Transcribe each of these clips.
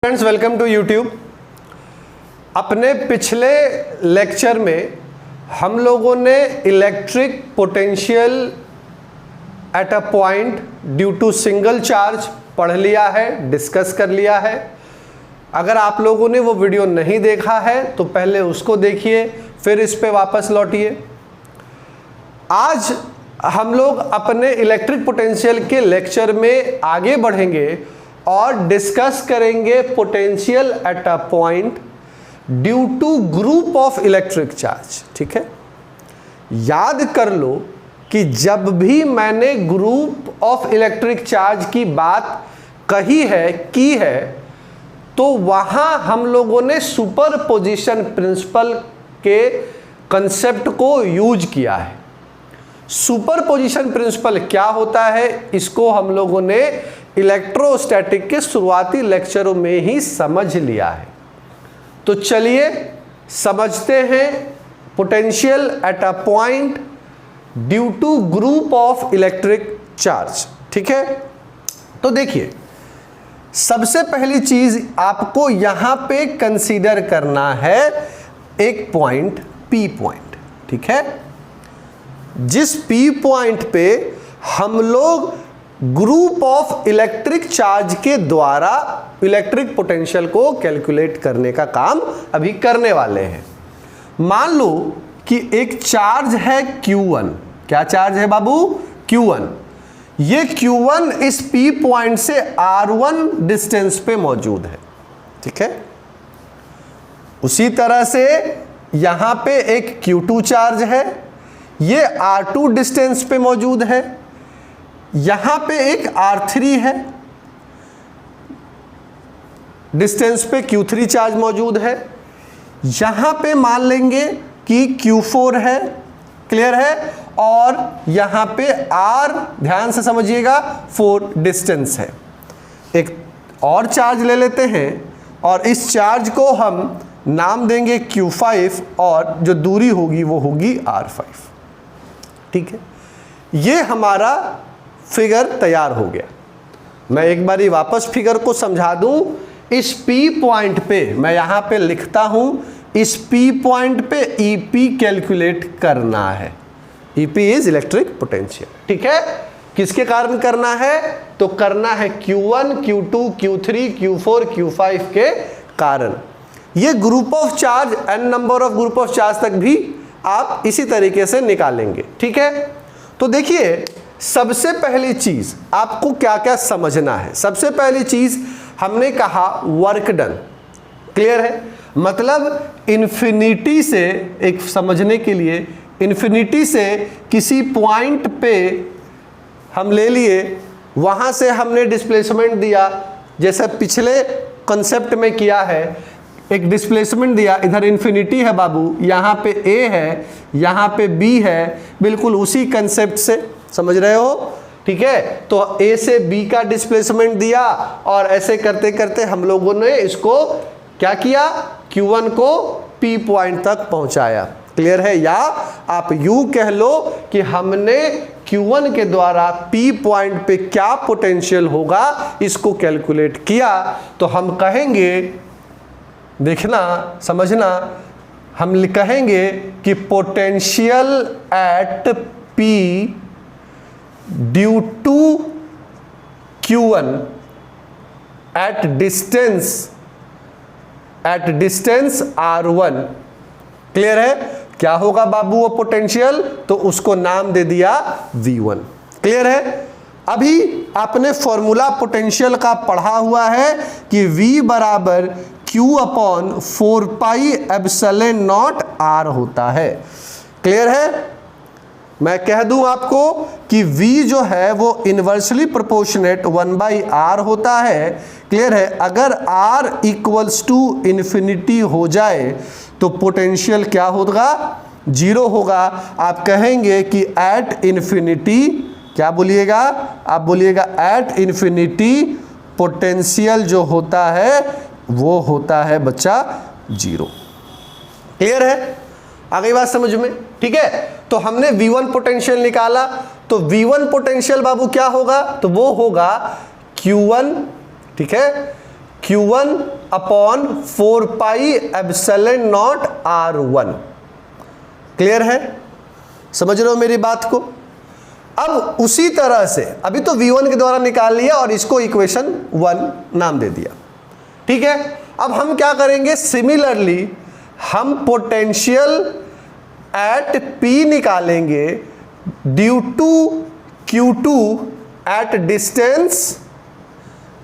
Friends, welcome to YouTube. अपने पिछले lecture में हम लोगों ने electric potential at a point due to single charge पढ़ लिया है, डिस्कस कर लिया है। अगर आप लोगों ने वो वीडियो नहीं देखा है तो पहले उसको देखिए, फिर इस पे वापस लौटिए। आज हम लोग अपने इलेक्ट्रिक पोटेंशियल के लेक्चर में आगे बढ़ेंगे और डिस्कस करेंगे potential at a point due to group of electric charge. ठीक है, याद कर लो कि जब भी मैंने ग्रुप ऑफ इलेक्ट्रिक चार्ज की बात कही है तो वहां हम लोगों ने सुपरपोजिशन प्रिंसिपल के कंसेप्ट को यूज किया है। सुपरपोजिशन प्रिंसिपल क्या होता है, इसको हम लोगों ने इलेक्ट्रोस्टैटिक के शुरुआती लेक्चरों में ही समझ लिया है। तो चलिए समझते हैं potential at a point due to group of electric charge. ठीक है, तो देखिए सबसे पहली चीज आपको यहां पे कंसीडर करना है एक पॉइंट P पॉइंट। ठीक है, जिस P पॉइंट पे हम लोग ग्रुप ऑफ इलेक्ट्रिक चार्ज के द्वारा इलेक्ट्रिक पोटेंशियल को कैलकुलेट करने का काम अभी करने वाले हैं। मान लो कि एक चार्ज है Q1। क्या चार्ज है बाबू? Q1। ये Q1 इस P पॉइंट से R1 डिस्टेंस पे मौजूद है। ठीक है, उसी तरह से यहां पे एक Q2 चार्ज है, ये R2 डिस्टेंस पे मौजूद है। यहां पे एक R3 है, डिस्टेंस पे Q3 चार्ज मौजूद है। यहां पे मान लेंगे कि Q4 है, क्लियर है, और यहां पे R, ध्यान से समझिएगा, 4 डिस्टेंस है। एक और चार्ज ले लेते हैं और इस चार्ज को हम नाम देंगे Q5 और जो दूरी होगी वो होगी R5। ठीक है, ये हमारा फिगर तैयार हो गया। मैं एक बारी वापस फिगर को समझा दूं। इस P पॉइंट पे मैं यहां पे लिखता हूं, इस P पॉइंट पे EP कैलकुलेट करना है। EP is electric potential. ठीक है, किसके कारण करना है? तो करना है Q1, Q2, Q3, Q4, Q5 के कारण। ये group of charge, n number of group of charge तक भी आप इसी तरीके से निकालेंगे। ठीक है, तो देखिए सबसे पहली चीज आपको क्या क्या समझना है। सबसे पहली चीज हमने कहा वर्क डन। क्लियर है, मतलब इन्फिनिटी से, एक समझने के लिए, इन्फिनिटी से किसी पॉइंट पे हम ले लिए, वहां से हमने डिस्प्लेसमेंट दिया, जैसे पिछले कॉन्सेप्ट में किया है। एक डिस्प्लेसमेंट दिया, इधर इन्फिनिटी है बाबू, यहाँ पे A है, यहाँ पे B है, बिल्कुल उसी कंसेप्ट से, समझ रहे हो? ठीक है, तो A से B का डिस्प्लेसमेंट दिया और ऐसे करते करते हम लोगों ने इसको क्या किया, Q1 को P पॉइंट तक पहुंचाया। क्लियर है? या आप यूं कह लो कि हमने Q1 के द्वारा P पॉइंट पे क्या पोटेंशियल होगा इसको कैलकुलेट किया। तो हम कहेंगे, देखना समझना, हम कहेंगे कि potential at P due to Q1 at distance R1। Clear है? क्या होगा बाबू वो पोटेंशियल? तो उसको नाम दे दिया V1। क्लियर है? अभी आपने फॉर्मूला पोटेंशियल का पढ़ा हुआ है कि V बराबर Q upon 4 pi epsilon not R होता है। क्लियर है? मैं कह दूं आपको कि V जो है वो इनवर्सली प्रोपोर्शनेट 1/R होता है। क्लियर है? अगर R इक्वल्स टू इन्फिनिटी हो जाए तो पोटेंशियल क्या होगा? 0 होगा। आप कहेंगे कि एट इन्फिनिटी, क्या बोलिएगा आप? बोलिएगा एट इन्फिनिटी पोटेंशियल जो होता है वो होता है बच्चा 0। क्लियर है? आ गई बात समझ में? ठीक है, तो हमने V1 पोटेंशियल निकाला, तो V1 पोटेंशियल बाबू क्या होगा? तो वो होगा Q1, ठीक है, Q1 upon 4 pi epsilon not R1। Clear है? समझ रहे हो मेरी बात को? अब उसी तरह से अभी तो V1 के द्वारा निकाल लिया और इसको इक्वेशन 1 नाम दे दिया, ठीक है। अब हम क्या करेंगे, सिमिलरली हम पोटेंशियल एट P निकालेंगे due to Q2 at distance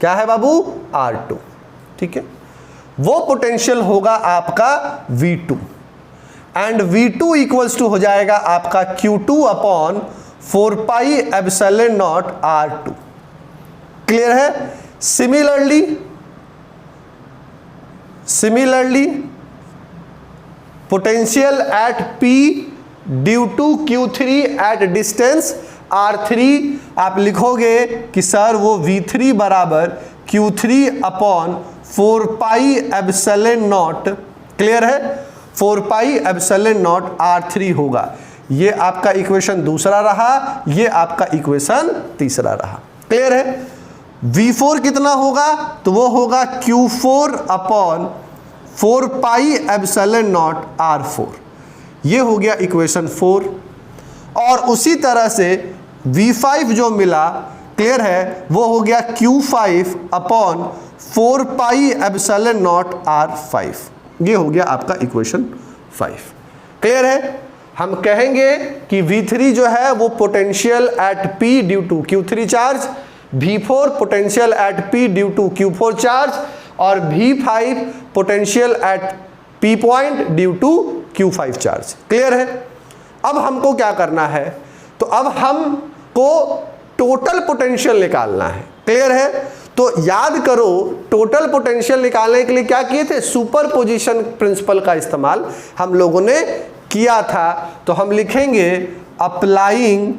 क्या है बाबू, R2, ठीक है। वो पोटेंशियल होगा आपका V2 and V2 equals to हो जाएगा आपका Q2 upon 4 pi epsilon not R2। Clear है? Similarly potential at P due to Q3 at distance R3 आप लिखोगे कि सर वो V3 बराबर Q3 upon 4 pi epsilon not, clear है, 4 पाई एप्सिलॉन नॉट R3 होगा। ये आपका इक्वेशन दूसरा रहा, ये आपका इक्वेशन तीसरा रहा। क्लियर है? V4 कितना होगा, तो वो होगा Q4 upon 4 pi epsilon not R4। ये हो गया इक्वेशन 4। और उसी तरह से V5 जो मिला, क्लियर है, वो हो गया Q5 upon 4 pi epsilon not R5। ये हो गया आपका इक्वेशन 5। क्लियर है? हम कहेंगे कि V3 जो है वो potential at P due to Q3 charge, V4 potential at P due to Q4 charge और V5 potential at P point due to Q5 charge. Clear है? अब हमको क्या करना है, तो अब हमको टोटल पोटेंशियल निकालना है। क्लियर है? तो याद करो टोटल पोटेंशियल निकालने के लिए क्या किए थे, सुपरपोजिशन प्रिंसिपल का इस्तेमाल हम लोगों ने किया था। तो हम लिखेंगे अप्लाइंग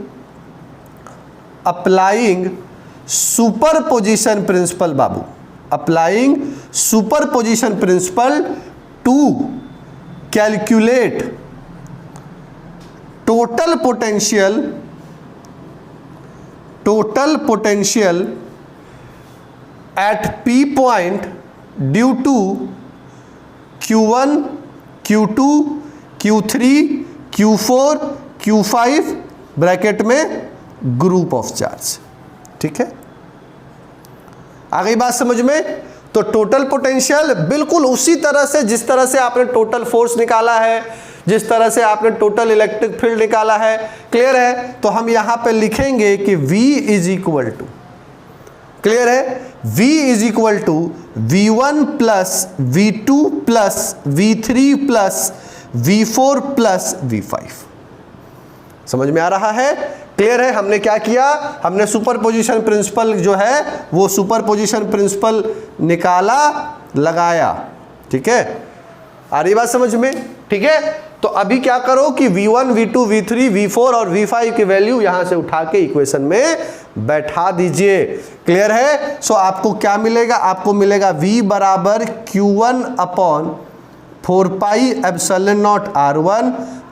सुपरपोजिशन प्रिंसिपल बाबू, applying superposition principle to calculate total potential at P point due to Q1, Q2, Q3, Q4, Q5 bracket में ग्रुप ऑफ चार्ज। ठीक है, आ गई बात समझ में? तो टोटल पोटेंशियल बिल्कुल उसी तरह से जिस तरह से आपने टोटल फोर्स निकाला है, जिस तरह से आपने टोटल इलेक्ट्रिक फील्ड निकाला है। क्लियर है? तो हम यहां पे लिखेंगे कि V is equal to, clear है, V is equal to V1 plus V2 plus V3 plus V4 plus V5। समझ में आ रहा है? क्लियर है? हमने क्या किया, हमने सुपरपोजिशन प्रिंसिपल जो है वो सुपरपोजिशन प्रिंसिपल निकाला, लगाया। ठीक है, आ रही बात समझ में? ठीक है, तो अभी क्या करो कि V1, V2, V3, V4 और V5 की वैल्यू यहां से उठा के इक्वेशन में बैठा दीजिए। क्लियर है? सो आपको क्या मिलेगा, आपको मिलेगा V बराबर Q1 upon 4 pi epsilon not R1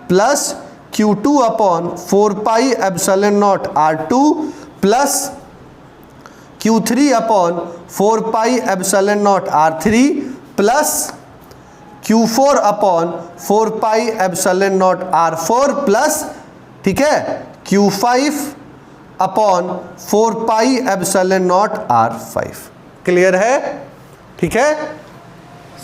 plus Q2 upon 4 pi epsilon not R2 plus Q3 upon 4 pi epsilon not R3 plus Q4 upon 4 pi epsilon not R4 plus, ठीक है, Q5 upon 4 pi epsilon not R5। Clear है? ठीक है,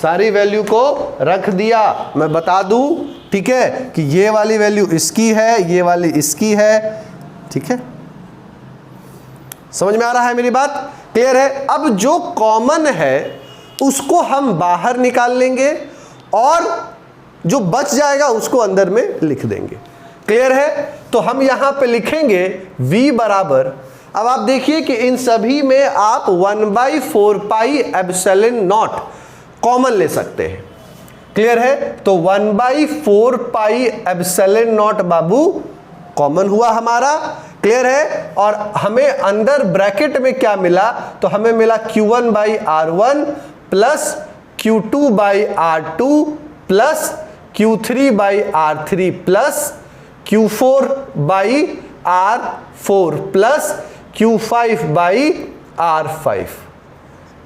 सारी value को रख दिया। मैं बता दूं, ठीक है, कि ये वाली वैल्यू इसकी है, ये वाली इसकी है। ठीक है, समझ में आ रहा है मेरी बात? क्लियर है? अब जो कॉमन है उसको हम बाहर निकाल लेंगे और जो बच जाएगा उसको अंदर में लिख देंगे। क्लियर है? तो हम यहां पे लिखेंगे V बराबर, अब आप देखिए कि इन सभी में आप 1/4 पाई एप्सिलॉन नॉट कॉमन ले सकते हैं। क्लियर है? तो 1/4 pi epsilon not Babu common हुआ हमारा। क्लियर है? और हमें अंदर ब्रैकेट में क्या मिला, तो हमें मिला Q1/R1 plus Q2/R2 plus Q3/R3 plus Q4/R4 plus Q5/R5।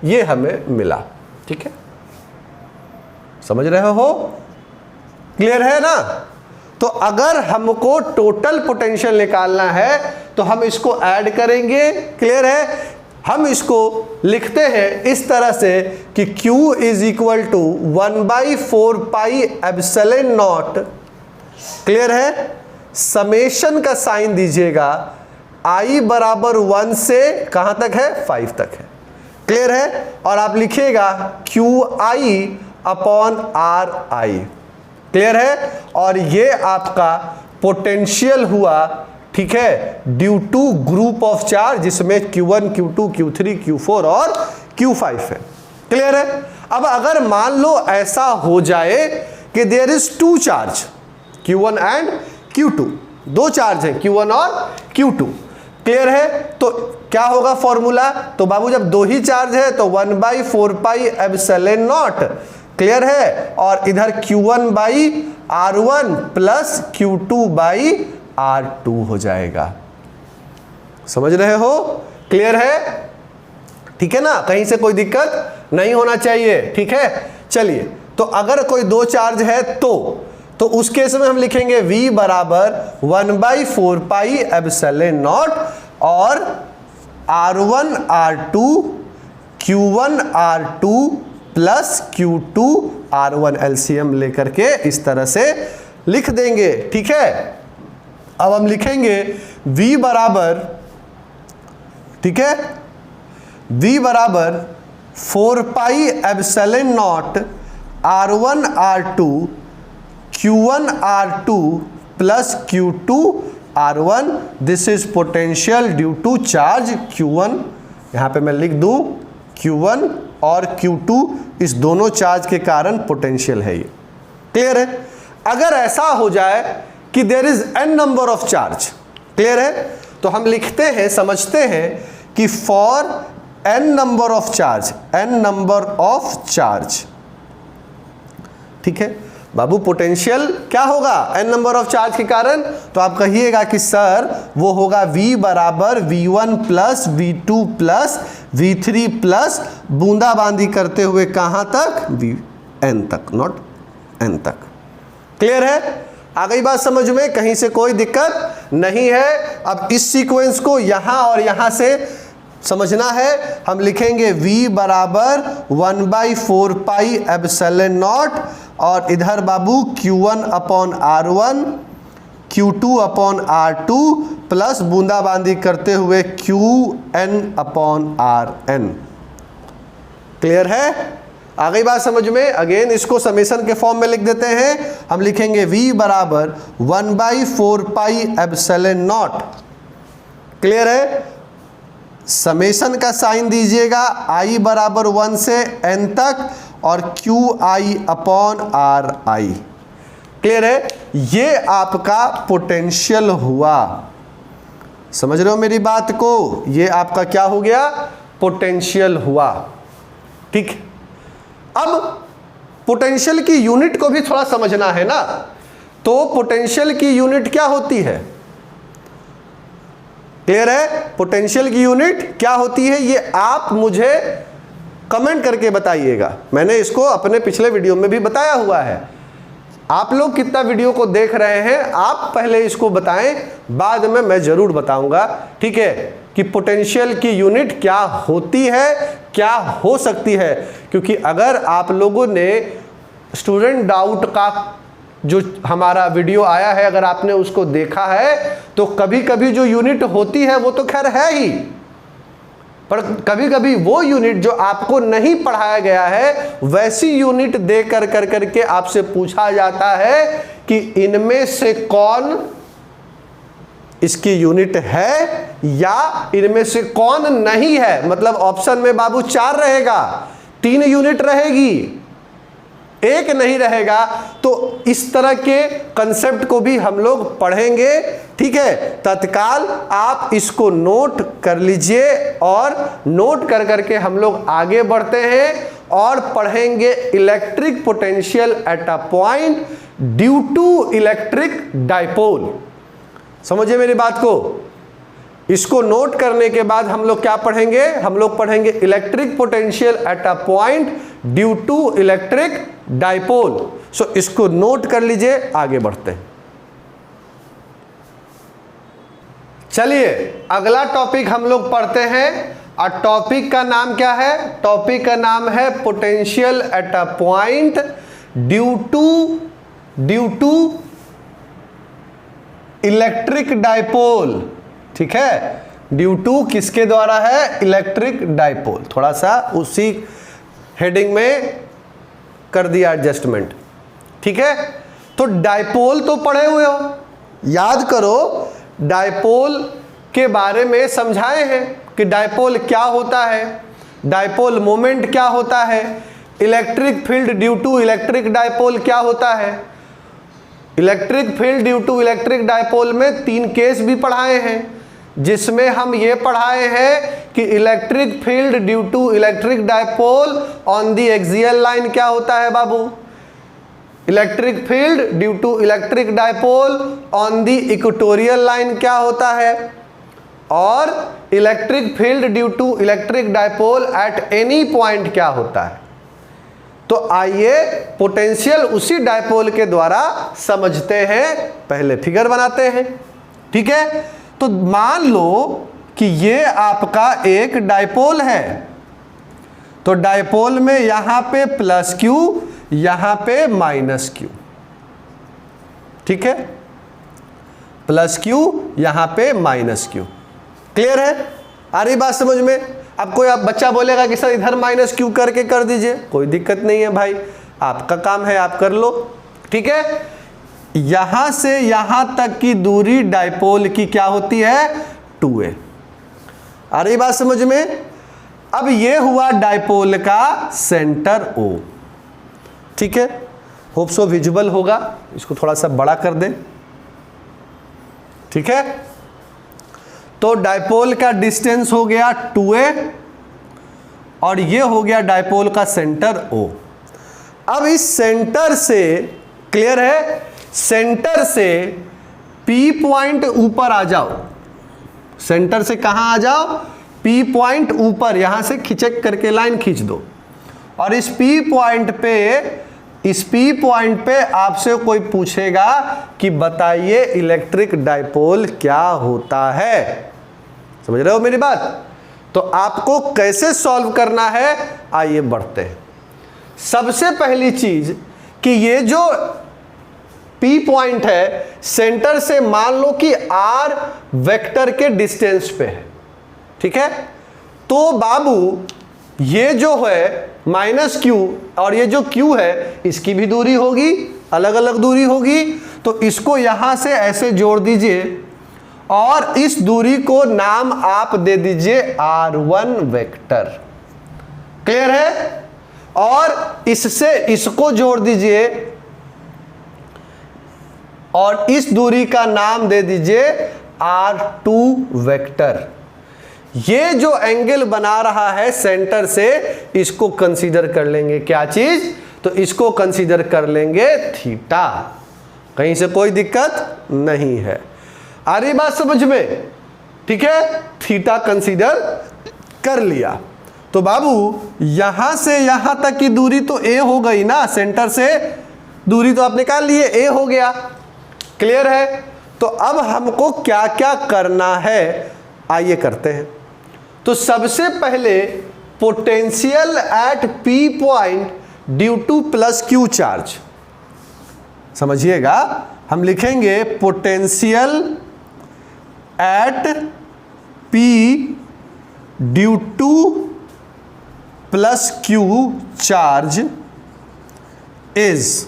ये हमें मिला। ठीक है, समझ रहे हो? क्लियर है ना? तो अगर हमको टोटल पोटेंशियल निकालना है तो हम इसको ऐड करेंगे। क्लियर है? हम इसको लिखते हैं इस तरह से कि Q is equal to 1/4 pi epsilon not. Clear है? समेशन का साइन दीजिएगा, I बराबर 1 से कहां तक है? 5 तक है। क्लियर है? और आप लिखिएगा QI अपॉन RI। क्लियर है? और ये आपका पोटेंशियल हुआ, ठीक है, due to group of charge जिसमें Q1, Q2, Q3, Q4 और Q5 है। क्लियर है? अब अगर मान लो ऐसा हो जाए कि there is 2 charge, Q1 and Q2, 2 charge है Q1 और Q2। क्लियर है? तो क्या होगा फॉर्मूला? तो बाबू जब 2 ही चार्ज है तो 1/4 पाई एप्सिलॉन नॉट। क्लियर है? और इधर Q1 by R1 plus Q2 by R2 हो जाएगा। समझ रहे हो? क्लियर है? ठीक है ना? कहीं से कोई दिक्कत नहीं होना चाहिए। ठीक है, चलिए, तो अगर कोई 2 चार्ज है तो उस केस में हम लिखेंगे V बराबर 1/4 पाई एप्सिलॉन नॉट और R1 R2 Q1 R2 plus Q2 R1 LCM लेकर के इस तरह से लिख देंगे। ठीक है, अब हम लिखेंगे V बराबर, ठीक है, V बराबर 4 pi epsilon not R1 R2 Q1 R2 plus Q2 R1। This is potential due to charge Q1। यहां पे मैं लिख दूं Q1 और Q2, इस दोनों चार्ज के कारण पोटेंशियल है ये। क्लियर है? अगर ऐसा हो जाए कि there is n number of charge, clear है, तो हम लिखते हैं, समझते हैं कि for n number of charge, n number of charge, ठीक है बाबू, पोटेंशियल क्या होगा n नंबर ऑफ चार्ज के कारण? तो आप कहिएगा कि सर वो होगा V बराबर V1 plus V2 plus V3 plus बूंदाबांदी करते हुए कहां तक? Vn तक, नॉट n तक। क्लियर है? आ गई बात समझ में? कहीं से कोई दिक्कत नहीं है। अब इस सीक्वेंस को यहां और यहां से समझना है। हम लिखेंगे V बराबर 1/4 पाई एप्सिलॉन नॉट और इधर बाबू Q1 upon R1 Q2 upon R2 plus बूंदाबांदी करते हुए Qn अपॉन Rn। क्लियर है? आ गई बात समझ में? अगेन इसको समेशन के फॉर्म में लिख देते हैं। हम लिखेंगे V बराबर 1/4 पाई एप्सिलॉन नॉट। क्लियर है? समेशन का साइन दीजिएगा, I बराबर 1 से n तक और QI अपॉन RI। क्लियर है? ये आपका पोटेंशियल हुआ। समझ रहे हो मेरी बात को? ये आपका क्या हो गया? पोटेंशियल हुआ। ठीक, अब पोटेंशियल की यूनिट को भी थोड़ा समझना है ना। तो पोटेंशियल की यूनिट क्या होती है? क्लियर है? पोटेंशियल की यूनिट क्या होती है ये आप मुझे कमेंट करके बताइएगा। मैंने इसको अपने पिछले वीडियो में भी बताया हुआ है। आप लोग कितना वीडियो को देख रहे हैं आप पहले इसको बताएं, बाद में मैं जरूर बताऊंगा। ठीक है, कि पोटेंशियल की यूनिट क्या होती है, क्या हो सकती है। क्योंकि अगर आप लोगों ने स्टूडेंट डाउट का जो हमारा वीडियो आया है, अगर आपने उसको देखा है, तो कभी कभी जो यूनिट होती है वो तो खैर है ही, पर कभी कभी वो यूनिट जो आपको नहीं पढ़ाया गया है वैसी यूनिट दे कर करके आपसे पूछा जाता है कि इनमें से कौन इसकी यूनिट है या इनमें से कौन नहीं है। मतलब ऑप्शन में बाबू 4 रहेगा, 3 यूनिट रहेगी, 1 नहीं रहेगा। तो इस तरह के कंसेप्ट को भी हम लोग पढ़ेंगे। ठीक है, तत्काल आप इसको नोट कर लीजिए और नोट कर करके हम लोग आगे बढ़ते हैं और पढ़ेंगे electric potential at a point due to electric dipole. समझिए मेरी बात को, इसको नोट करने के बाद हम लोग क्या पढ़ेंगे, हम लोग पढ़ेंगे electric potential at a point due to electric dipole. So इसको नोट कर लीजिए, आगे बढ़ते हैं। चलिए अगला टॉपिक हम लोग पढ़ते हैं, और टॉपिक का नाम क्या है, टॉपिक का नाम है potential at a point due to electric dipole. ठीक है, ड्यू टू किसके द्वारा है, इलेक्ट्रिक डाइपोल। थोड़ा सा उसी हेडिंग में कर दिया एडजस्टमेंट। ठीक है, तो डाइपोल तो पढ़े हुए हो, याद करो डाइपोल के बारे में समझाए हैं कि डाइपोल क्या होता है, डाइपोल मोमेंट क्या होता है, electric field due to electric dipole क्या होता है। Electric field due to electric dipole में 3 केस भी पढ़ाए हैं, जिसमें हम ये पढ़ाए हैं कि electric field due to electric dipole on the axial line क्या होता है बाबू, electric field due to electric dipole on the equatorial line क्या होता है, और electric field due to electric dipole at any point क्या होता है। तो आइए पोटेंशियल उसी डाइपोल के द्वारा समझते हैं, पहले फिगर बनाते हैं। ठीक है, तो मान लो कि ये आपका एक डाइपोल है, तो डाइपोल में यहां पे प्लस क्यू, यहां पे माइनस क्यू। ठीक है, प्लस क्यू यहां पे माइनस क्यू। क्लियर है, आ रही बात समझ में। अब कोई आप बच्चा बोलेगा कि सर इधर माइनस क्यू करके कर दीजिए, कोई दिक्कत नहीं है भाई, आपका काम है, आप कर लो। ठीक है, यहां से यहां तक की दूरी डाइपोल की क्या होती है, 2a। आ रही बात समझ में। अब ये हुआ डाइपोल का सेंटर O। ठीक है, होप सो विजुअल होगा, इसको थोड़ा सा बड़ा कर दें। ठीक है, तो डाइपोल का डिस्टेंस हो गया 2a और ये हो गया डाइपोल का सेंटर O। अब इस सेंटर से, क्लियर है, सेंटर से P पॉइंट ऊपर आ जाओ, सेंटर से कहां आ जाओ, P पॉइंट ऊपर, यहां से खिंचक करके लाइन खींच दो, और इस P पॉइंट पे आपसे कोई पूछेगा कि बताइए इलेक्ट्रिक डाइपोल क्या होता है। समझ रहे हो मेरी बात। तो आपको कैसे सॉल्व करना है, आइए बढ़ते हैं। सबसे पहली चीज कि ये जो P पॉइंट है सेंटर से मान लो कि R वेक्टर के डिस्टेंस पे है। ठीक है, तो बाबू ये जो है माइनस Q और ये जो Q है इसकी भी दूरी होगी, अलग अलग दूरी होगी, तो इसको यहां से ऐसे जोड़ दीजिए और इस दूरी को नाम आप दे दीजिए R1 वेक्टर। क्लियर है, और इससे इसको जोड़ दीजिए और इस दूरी का नाम दे दीजिए R2 वेक्टर। ये जो एंगल बना रहा है सेंटर से, इसको कंसीडर कर लेंगे क्या चीज, तो इसको कंसीडर कर लेंगे थीटा। कहीं से कोई दिक्कत नहीं है, आ रही बात समझ में। ठीक है, थीटा कंसीडर कर लिया, तो बाबू यहां से यहां तक की दूरी तो a हो गई ना, सेंटर से दूरी तो आप निकाल लिए, a हो गया। क्लियर है, तो अब हमको क्या क्या करना है, आइए करते हैं। तो सबसे पहले potential at P point due two plus Q charge, समझिएगा, हम लिखेंगे potential at P due two plus Q charge is,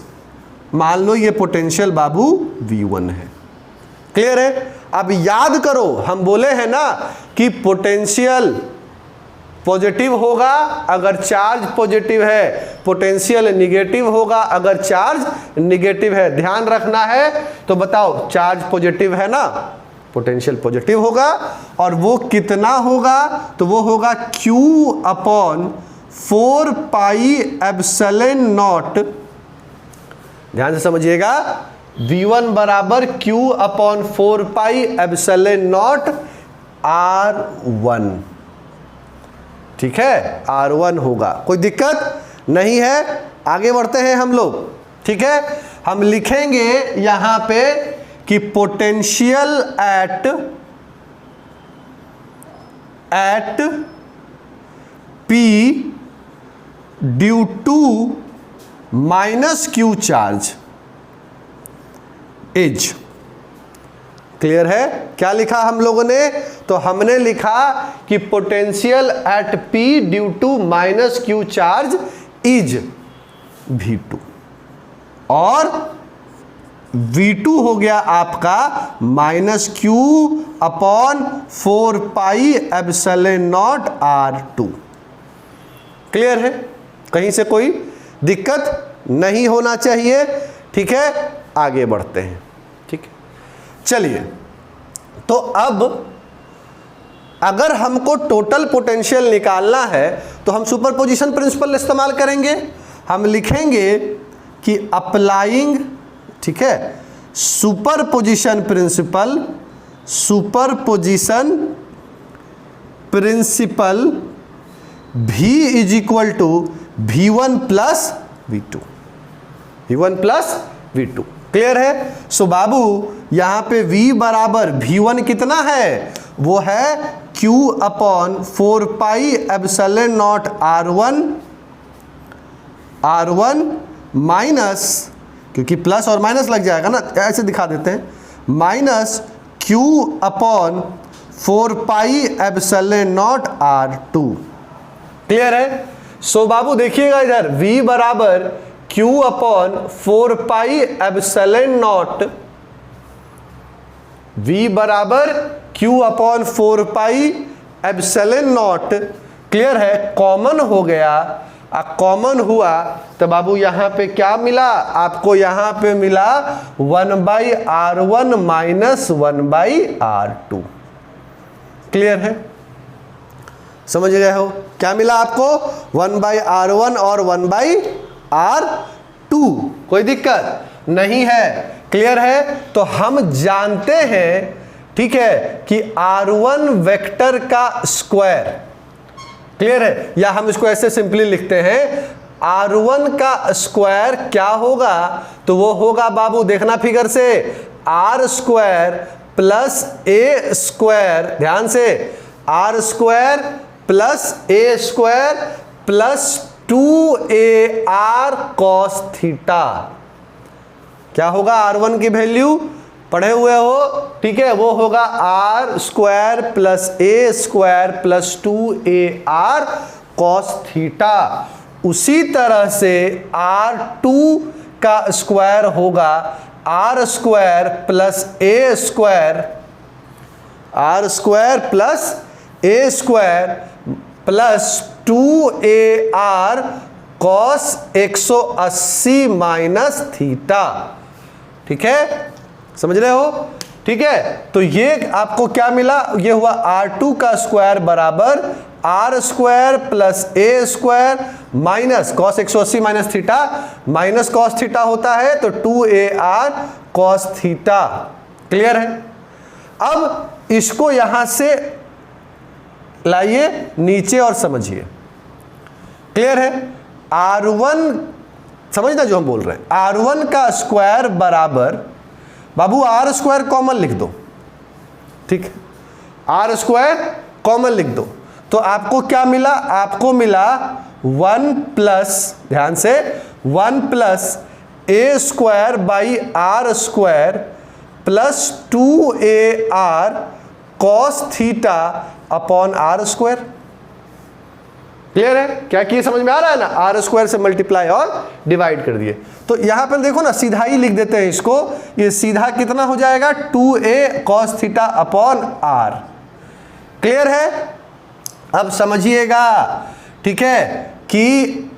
मान लो ये पोटेंशियल बाबू V1 है। क्लियर है, अब याद करो हम बोले हैं ना कि पोटेंशियल पॉजिटिव होगा अगर चार्ज पॉजिटिव है, पोटेंशियल निगेटिव होगा अगर चार्ज निगेटिव है। ध्यान रखना है, तो बताओ चार्ज पॉजिटिव है ना, पोटेंशियल पॉजिटिव होगा, और वो कितना होगा, तो वो होगा Q upon 4 pi epsilon not. ध्यान से समझिएगा, V1 बराबर Q upon 4 pi epsilon not R1, ठीक है, R1 होगा। कोई दिक्कत नहीं है, आगे बढ़ते हैं हम लोग। ठीक है, हम लिखेंगे यहां पे कि potential at P due to minus Q charge is, clear है? क्या लिखा हम लोगों ने? तो हमने लिखा कि potential at P due to minus Q charge is V2 और V2 हो गया आपका minus Q upon 4 pi epsilon not R2। Clear है? कहीं से कोई दिक्कत नहीं होना चाहिए। ठीक है, आगे बढ़ते हैं। ठीक है, चलिए, तो अब अगर हमको टोटल पोटेंशियल निकालना है तो हम सुपरपोजिशन प्रिंसिपल इस्तेमाल करेंगे। हम लिखेंगे कि अप्लाइंग, ठीक है, superposition principle V is equal to V1 plus V2। Clear है? सो बाबू यहां पे V बराबर V1 कितना है? वो है Q upon 4 pi epsilon not R1 minus, क्योंकि प्लस और माइनस लग जाएगा ना, ऐसे दिखा देते हैं, minus Q upon 4 pi epsilon not R2। Clear है? सो बाबू देखिएगा इधर V बराबर Q upon 4 pi epsilon not, V बराबर Q upon 4 pi epsilon not. Clear है? कॉमन हो गया, कॉमन हुआ तो बाबू यहां पे क्या मिला आपको? यहां पे मिला 1/R1 माइनस 1/R2। क्लियर है? समझ गए हो? क्या मिला आपको? 1/R1 और 1/R2। कोई दिक्कत नहीं है। क्लियर है? तो हम जानते हैं, ठीक है, कि R1 वेक्टर का स्क्वायर, क्लियर है, या हम इसको ऐसे सिंपली लिखते हैं, R1 का स्क्वायर क्या होगा? तो वो होगा बाबू, देखना फिगर से, R square plus A square, ध्यान से, R square plus A square plus 2AR cos theta. क्या होगा? R1 की वैल्यू पढ़े हुए हो, ठीक है, वो होगा R square plus A square plus 2AR cos theta. उसी तरह से R2 का स्क्वायर होगा R square plus A square, R square plus A square plus 2AR cos 180 minus theta. ठीक है, समझ रहे हो? ठीक है, तो ये आपको क्या मिला? ये हुआ R2 का स्क्वायर बराबर R square plus A square minus cos 180 minus theta, minus cos theta होता है तो 2AR कॉस थीटा। क्लियर है? अब इसको यहां से लाइए नीचे और समझिए। क्लियर है? R1, समझना जो हम बोल रहे हैं, R1 का स्क्वायर बराबर, बाबू R स्क्वायर कॉमन लिख दो, ठीक है, R स्क्वायर कॉमन लिख दो, तो आपको क्या मिला? आपको मिला 1 प्लस, ध्यान से, 1 plus A square by R square plus 2AR cos theta upon R square. Clear है? क्या किए, समझ में आ रहा है ना? R स्क्वायर से मल्टीप्लाई और डिवाइड कर दिए। तो यहां पर देखो ना, सीधा ही लिख देते हैं इसको, ये सीधा कितना हो जाएगा? 2A cos theta upon R। Clear है? अब समझिएगा, ठीक है, कि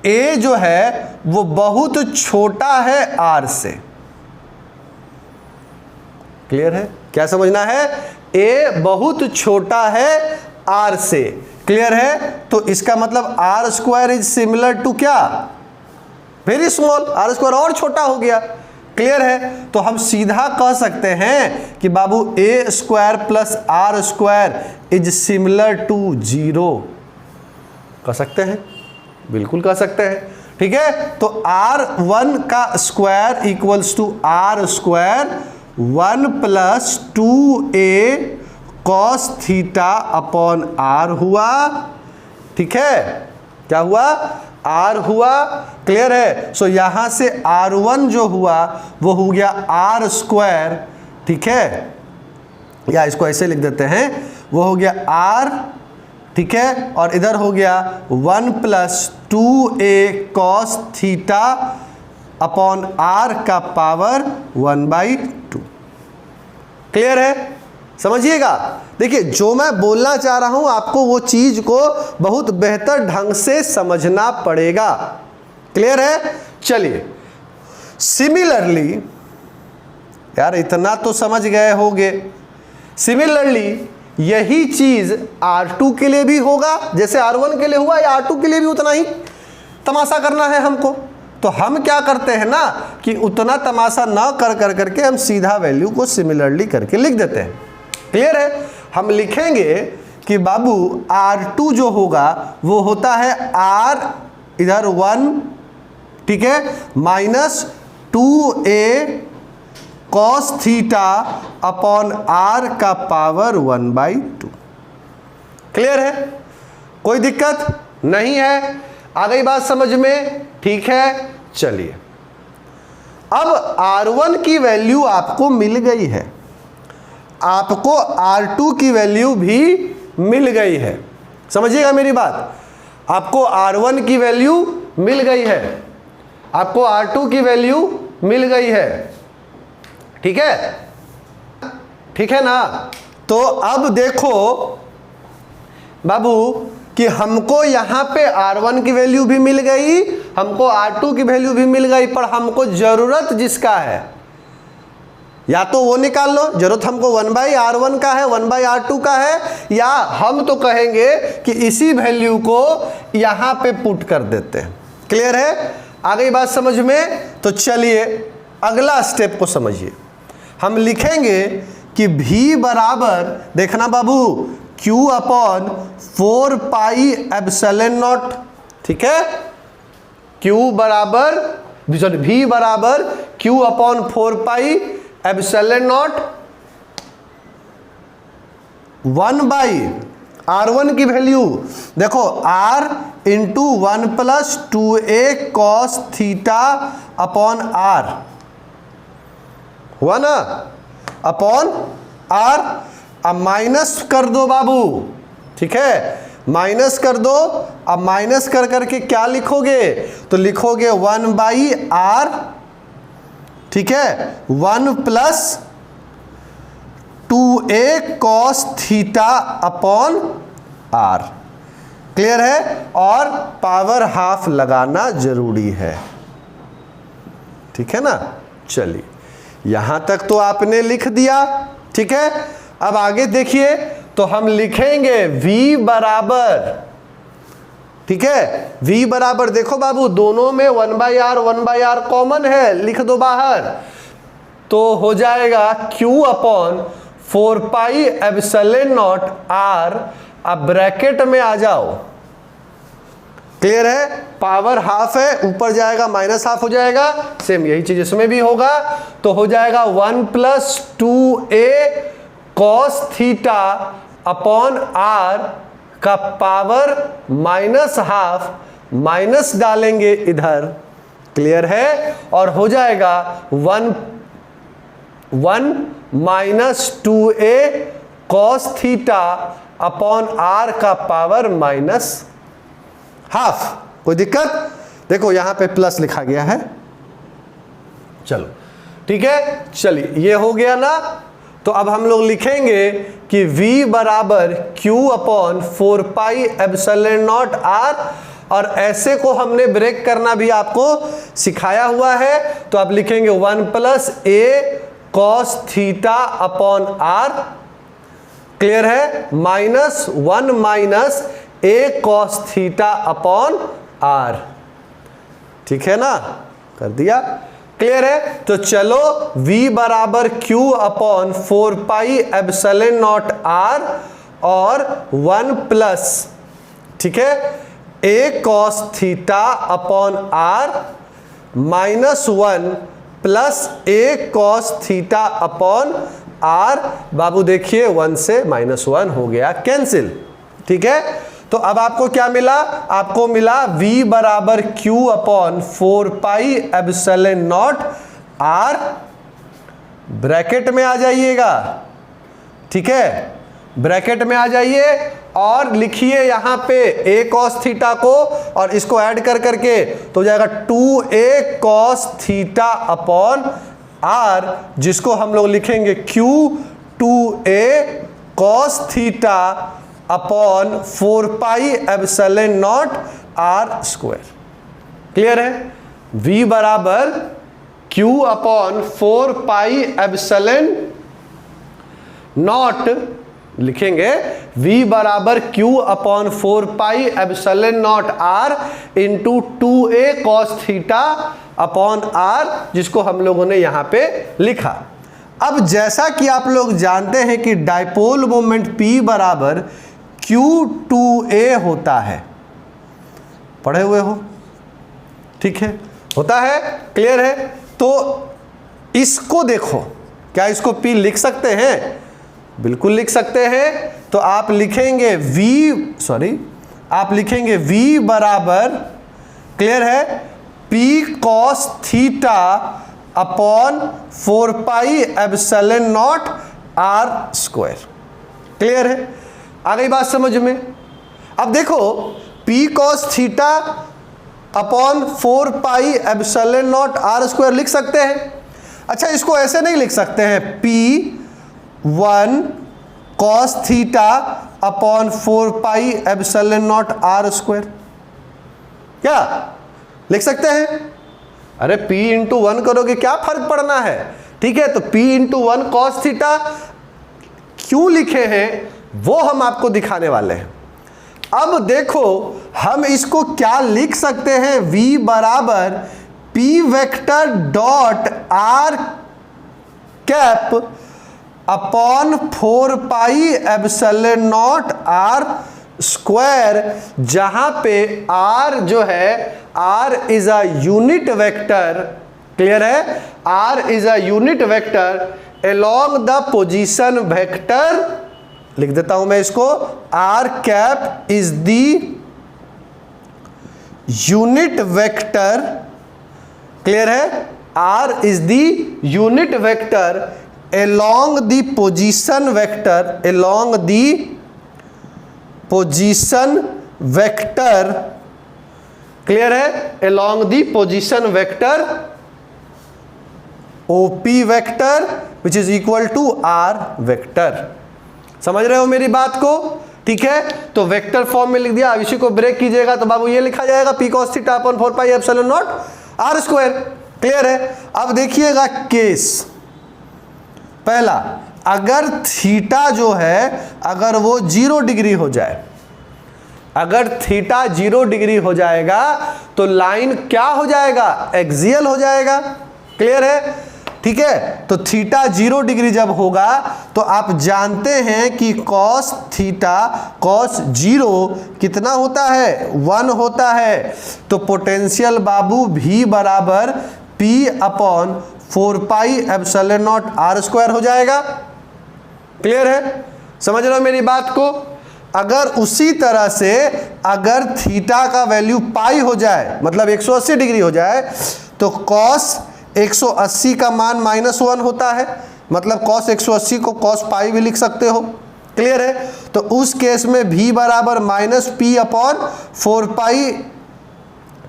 A जो है वो बहुत छोटा है R से। क्लियर है? क्या समझना है? A बहुत छोटा है R से। क्लियर है? तो इसका मतलब R square is similar to क्या? वेरी स्मॉल, R स्क्वायर और छोटा हो गया। क्लियर है? तो हम सीधा कह सकते हैं कि बाबू a square plus r square is similar to 0। कह सकते हैं, बिल्कुल कह सकते हैं। ठीक है, तो r1 का square equals to r square 1 प्लस 2a cos theta upon r हुआ। ठीक है, क्या हुआ? r हुआ। क्लियर है? सो यहां से r1 जो हुआ वो हो गया आर स्क्वायर। ठीक है, या इसको ऐसे लिख देते हैं, वो हो गया r। ठीक है, और इधर हो गया 1 प्लस 2a cos theta upon r का पावर 1/2। क्लियर है? समझिएगा। देखिए, जो मैं बोलना चाह रहा हूं आपको वो चीज को बहुत बेहतर ढंग से समझना पड़ेगा। क्लियर है? चलिए, सिमिलरली, यार इतना तो समझ गए होंगे, सिमिलरली यही चीज R2 के लिए भी होगा, जैसे R1 के लिए हुआ, या R2 के लिए भी उतना ही तमाशा करना है हमको। तो हम क्या करते हैं ना कि उतना तमाशा ना कर करके हम सीधा वैल्यू को सिमिलरली करके लिख देते हैं। क्लियर है? हम लिखेंगे कि बाबू R2 जो होगा वो होता है R इधर 1, ठीक है, minus 2a cos theta upon r का पावर 1/2। क्लियर है? कोई दिक्कत नहीं है? आ गई बात समझ में? ठीक है, चलिए, अब R1 की वैल्यू आपको मिल गई है, आपको R2 की वैल्यू भी मिल गई है। समझिएगा मेरी बात, आपको R1 की वैल्यू मिल गई है, आपको R2 की वैल्यू मिल गई है। ठीक है? ठीक है ना? तो अब देखो बाबू कि हमको यहां पे R1 की वैल्यू भी मिल गई, हमको R2 की वैल्यू भी मिल गई, पर हमको जरूरत जिसका है या तो वो निकाल लो। जरूरत हमको 1/R1 का है, 1/R2 का है, या हम तो कहेंगे कि इसी वैल्यू को यहां पे पुट कर देते हैं। क्लियर है? आ गई बात समझ में? तो चलिए अगला स्टेप को समझिए। हम लिखेंगे कि v बराबर, देखना बाबू, q upon 4 pi epsilon not. ठीक है, q बराबर, सॉरी, v बराबर q upon 4 pi epsilon not 1/R1 की वैल्यू देखो, r इंटू 1 प्लस 2a cos theta upon r हुआ ना, अपॉन r। अब माइनस कर दो बाबू। ठीक है, माइनस कर दो। अब माइनस कर करके क्या लिखोगे? तो लिखोगे 1/R, ठीक है, 1 प्लस 2a cos theta upon r। Clear है? और पावर हाफ लगाना जरूरी है। ठीक है ना? चलिए, यहां तक तो आपने लिख दिया। ठीक है, अब आगे देखिए, तो हम लिखेंगे v बराबर, ठीक है, v बराबर, देखो बाबू दोनों में 1/R कॉमन है, लिख दो बाहर, तो हो जाएगा q upon 4 pi epsilon not r। अब ब्रैकेट में आ जाओ। क्लियर है? पावर हाफ है, ऊपर जाएगा माइनस हाफ हो जाएगा, सेम यही चीज इसमें भी होगा। तो हो जाएगा 1 प्लस 2a cos theta upon r का पावर माइनस हाफ, माइनस डालेंगे इधर। क्लियर है? और हो जाएगा 1 minus 2a cos theta upon r का पावर माइनस हाफ। कोई दिक्कत? देखो यहां पे प्लस लिखा गया है। चलो ठीक है, चलिए ये हो गया ना। तो अब हम लोग लिखेंगे कि v बराबर q upon 4 pi epsilon not r, और ऐसे को हमने ब्रेक करना भी आपको सिखाया हुआ है। तो आप लिखेंगे 1 plus a cos theta upon r। Clear है? Minus 1 minus a cos theta upon r। ठीक है ना? कर दिया। क्लियर है? तो चलो v बराबर q upon 4 pi epsilon not r और 1 प्लस, ठीक है, a cos theta upon r minus 1 plus a cos theta upon r। बाबू देखिए 1 से -1 हो गया कैंसिल, ठीक है। तो अब आपको क्या मिला? आपको मिला v बराबर q upon 4 pi epsilon not r, bracket में आ जाइएगा, ठीक है, ब्रैकेट में आ जाइए और लिखिए यहां पे a cos थीटा को और इसको ऐड कर करके तो जाएगा 2a cos theta upon r, जिसको हम लोग लिखेंगे q 2a cos theta upon 4 pi epsilon not r square. Clear है? v बराबर q upon 4 pi epsilon not लिखेंगे v बराबर q upon 4 pi epsilon not r into 2a cos theta upon r, जिसको हम लोगों ने यहां पे लिखा। अब जैसा कि आप लोग जानते हैं कि डाइपोल मोमेंट p बराबर q2a होता है, पढ़े हुए हो, ठीक है, होता है, क्लियर है। तो इसको देखो, क्या इसको p लिख सकते हैं? बिल्कुल लिख सकते हैं। तो आप लिखेंगे आप लिखेंगे v बराबर, क्लियर है, p cos theta upon 4 pi epsilon not r square. Clear है? आ गई बात समझ में? अब देखो p cos theta upon 4 pi epsilon not r square लिख सकते हैं। अच्छा, इसको ऐसे नहीं लिख सकते हैं, p1 cos theta upon 4 pi epsilon not r square, क्या लिख सकते हैं? अरे p इंटू 1 करोगे क्या फर्क पड़ना है, ठीक है। तो p इंटू 1 cos थीटा क्यों लिखे हैं वो हम आपको दिखाने वाले हैं। अब देखो हम इसको क्या लिख सकते हैं, v बराबर p vector dot r cap upon 4 pi epsilon not r square, जहां पे r जो है r is a unit vector, clear है, r is a unit vector along the position vector, लिख देता हूं मैं इसको, r cap is the unit vector, clear है, r is the unit vector along the position vector, along the position vector, clear है, along the position vector OP vector which is equal to r vector। समझ रहे हो मेरी बात को, ठीक है। तो वेक्टर फॉर्म में लिख दिया। अब इसी को ब्रेक कीजिएगा तो बाबू ये लिखा जाएगा p cos theta upon 4 pi epsilon not r square. Clear है? अब देखिएगा केस पहला, अगर थीटा जो है अगर वो 0 डिग्री हो जाए, अगर थीटा 0 डिग्री हो जाएगा तो लाइन क्या हो जाएगा? एक्सियल हो जाएगा। क्लियर है? ठीक है। तो थीटा 0 डिग्री जब होगा तो आप जानते हैं कि कॉस थीटा कॉस 0 कितना होता है? 1 होता है। तो पोटेंशियल बाबू v बराबर p upon 4 pi epsilon not r square हो जाएगा। क्लियर है? समझ रहे हो मेरी बात को? अगर उसी तरह से अगर थीटा का वैल्यू पाई हो जाए, मतलब 180 डिग्री हो जाए, तो कॉस 180 का मान -1 होता है, मतलब कॉस 180 को कॉस पाई भी लिख सकते हो। क्लियर है? तो उस केस में v बराबर -p अपॉन 4 पाई,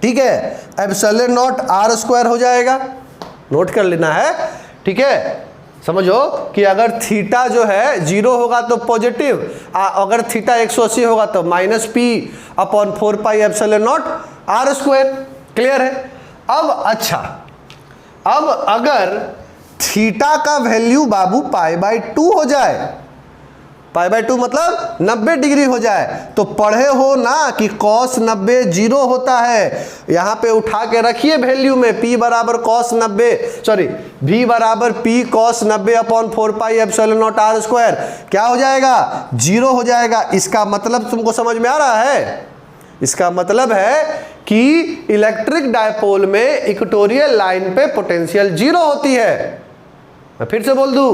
ठीक है, एप्सिलॉन नॉट r स्क्वायर हो जाएगा। नोट कर लेना है, ठीक है। समझो कि अगर थीटा जो है 0 होगा तो पॉजिटिव, अगर थीटा 180 होगा तो -p upon 4 pi epsilon not r square. Clear है? अब अच्छा, अब अगर थीटा का वैल्यू बाबू π/2 हो जाए, π/2 मतलब 90 डिग्री हो जाए। तो पढ़े हो ना कि cos 90 0 होता है, यहाँ पे उठा के रखिए वैल्यू में P बराबर cos 90 सॉरी V बराबर P cos 90 अपॉन 4πε0r², क्या हो जाएगा 0 हो जाएगा। इसका मतलब तुमको समझ में आ रहा है? इसका मतलब है कि इलेक्ट्रिक डायपोल में इक्वेटोरियल लाइन पे पोटेंशियल 0 होती है। मैं फिर से बोल दूं,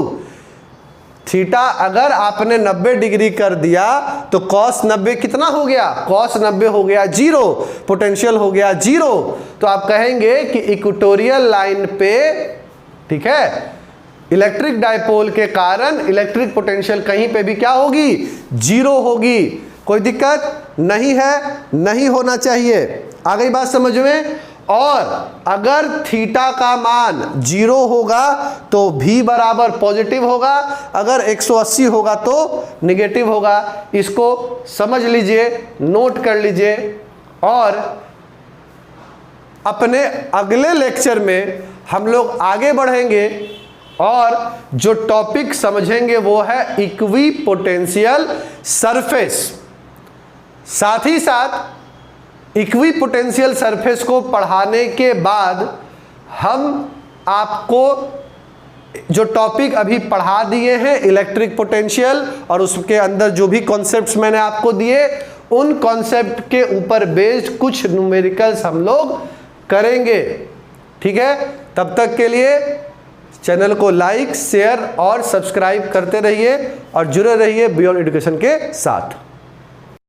थीटा अगर आपने 90 डिग्री कर दिया तो cos 90 कितना हो गया, cos 90 हो गया 0, पोटेंशियल हो गया 0। तो आप कहेंगे कि इक्वेटोरियल लाइन पे, ठीक है, इलेक्ट्रिक डायपोल के कारण इलेक्ट्रिक पोटेंशियल कहीं पे भी क्या होगी, 0 होगी। कोई दिक्कत नहीं है, नहीं होना चाहिए। आ गई बात समझ में? और अगर थीटा का मान 0 होगा तो V बराबर पॉजिटिव होगा, अगर 180 होगा तो निगेटिव होगा। इसको समझ लीजिए, नोट कर लीजिए। और अपने अगले लेक्चर में हम लोग आगे बढ़ेंगे और जो टॉपिक समझेंगे वो है इक्विपोटेंशियल सरफेस। साथ ही साथ इक्विपोटेंशियल सरफेस को पढ़ाने के बाद हम आपको जो टॉपिक अभी पढ़ा दिए हैं इलेक्ट्रिक पोटेंशियल और उसके अंदर जो भी कॉन्सेप्ट्स मैंने आपको दिए, उन कॉन्सेप्ट के ऊपर बेस्ड कुछ न्यूमेरिकल्स हम लोग करेंगे। ठीक है, तब तक के लिए चैनल को लाइक, शेयर और सब्सक्राइब करते रहिए और जुड़े रहिए बियॉन्ड एजुकेशन के साथ।